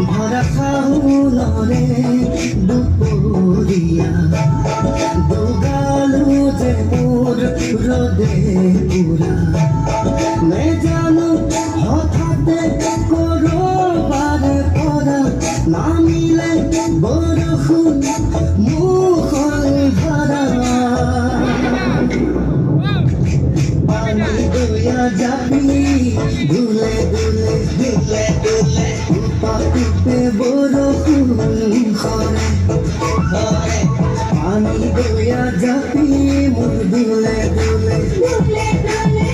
भरा खाउनरे दुपरिया दुगालु जे मोर रोदे पुरा मैं जानू हठाते करबार परा ना मिले बरखुन मुखर धरा पानी दया जाबी धुले धुले धुले धुले पाकुपे बरखुन खरे खरे पानी दया जाबी मोर धुले धुले धुले धुले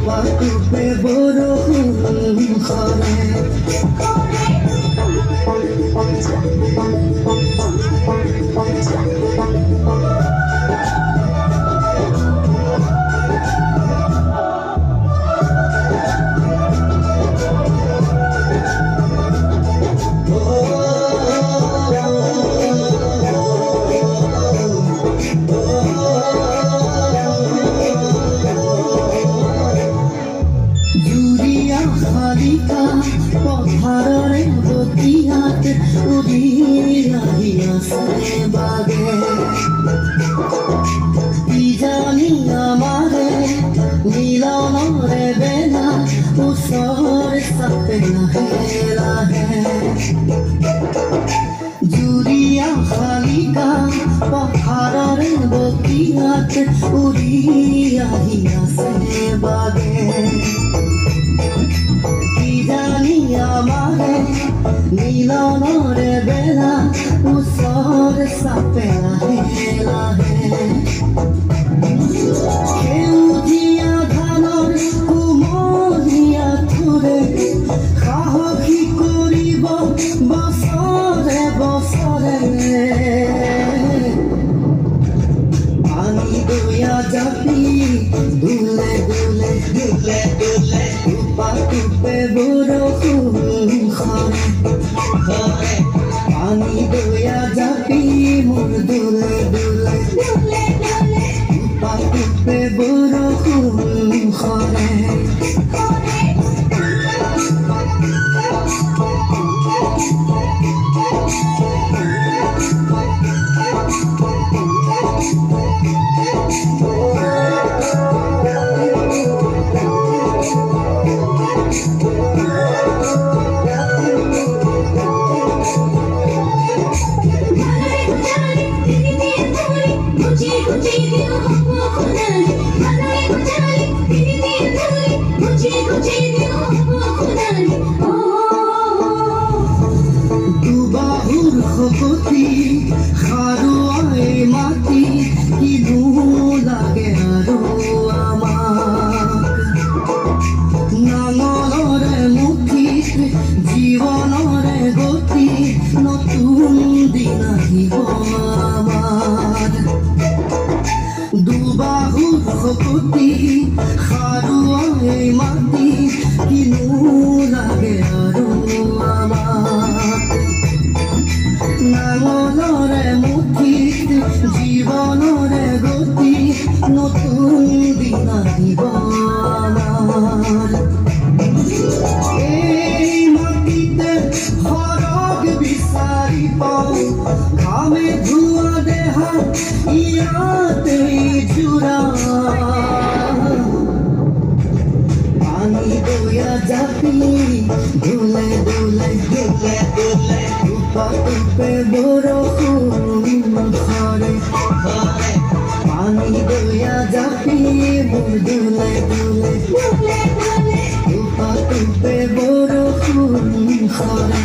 पाकुपे बरखुन खरे पहाड़े बतियात उड़िया से बागे जानी हमारे मिलन रे बेला उसर सपना हेला है जुरिया खाली का पहाड़े बतियात उड़िया से बागे जानी हमारे मिलनरे बेला उसर सपेला हेला है सेउजिया धानर कुमलिया थुरे साहसी करिब बसरे बसरे पानी दया जापी धुले धुले धुले धुले पाकुपे बरखुन खरे खरे पानी दया जापी मोर धुले धुले धुले धुले पाकुपे बरखुन खरे दुबाहुर खपती खारुआए माटी किनु लागे आरो आमाक नांगलरे मुठित जीवनरे गति नतुन दिन আহিব आमार दुबाहुर खपती खारुआए माटी किनु लागे आरो आमाक नांगलरे मुठित जीवनरे गति नतुन दिन আহিব आमार এই মাটিতে সৰগ বিচাৰি পাওঁ ঘামে ধোৱা দেহা ইয়াতে জোৰা পানী দয়া জাপি ধুলে ধুলে ধুলে ধুলে পাকুপে বৰষুণ খৰে খৰে পানী দয়া জাপি মোৰ ধুলে ধুলে ধুলে ধুলে পাকুপে বৰষুণ খৰে